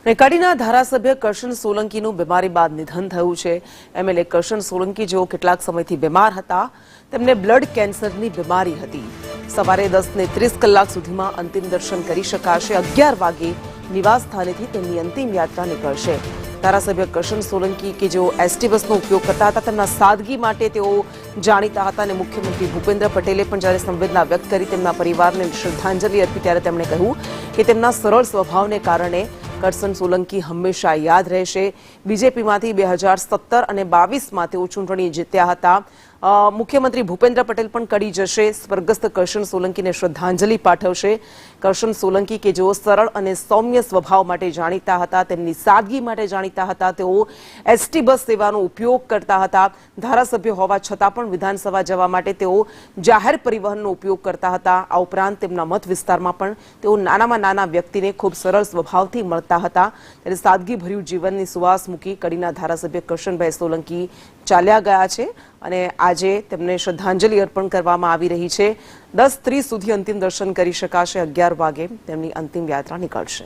કડીના ધારાસભ્ય કરશન સોલંકીનું બીમારી બાદ નિધન થયું છે। એમએલએ કરશન સોલંકી જેઓ કેટલાક સમયથી બીમાર હતા, તેમને બ્લડ કેન્સરની બીમારી હતી। સવારે 10:30 કલાક સુધીમાં અંતિમ દર્શન કરી શકાશે। 11 વાગે નિવાસ સ્થાનેથી તેમની અંતિમ યાત્રા નીકળશે। ધારાસભ્ય કરશન સોલંકી કે જેઓ એસટી બસનો ઉપયોગ કરતા હતા, તેમના સાદગી માટે તેઓ જાણીતા હતા અને મુખ્યમંત્રી ભૂપેન્દ્ર પટેલે પણ જ્યારે સંવેદના વ્યક્ત કરી તેમના પરિવારને શ્રદ્ધાંજલિ આપી ત્યારે તેમણે કહ્યું કે તેમના સરળ સ્વભાવને કારણે કરશન સોલંકી હંમેશા યાદ રહેશે। બીજેપીમાંથી 2017 અને 22માં તેઓ ચૂંટણી જીત્યા હતા। મુખ્યમંત્રી ભૂપેન્દ્ર પટેલ પણ કડી જશે, સ્વર્ગસ્થ કરશન સોલંકીને શ્રદ્ધાંજલિ પાઠવશે। કરશન સોલંકી કે જેઓ સરળ અને સૌમ્ય સ્વભાવ માટે જાણીતા હતા, તેમની સાદગી માટે જાણીતા હતા, તેઓ એસટી બસ સેવાનો ઉપયોગ કરતા હતા। ધારાસભ્ય હોવા છતાં પણ વિધાનસભા જવા માટે તેઓ જાહેર પરિવહનનો ઉપયોગ કરતા હતા। આ ઉપરાંત તેમના મત વિસ્તારમાં પણ તેઓ નાનામાં નાના વ્યક્તિને ખૂબ સરળ સ્વભાવથી મળતા હતા। ત્યારે સાદગીભર્યું જીવનની સુવાસ મૂકી કડીના ધારાસભ્ય કરશનભાઈ સોલંકી ચાલ્યા ગયા છે અને આજે તેમને શ્રદ્ધાંજલિ અર્પણ કરવામાં આવી રહી છે। 10:30 સુધી અંતિમ દર્શન કરી શકાશે। 11 વાગે તેમની અંતિમ યાત્રા નીકળશે।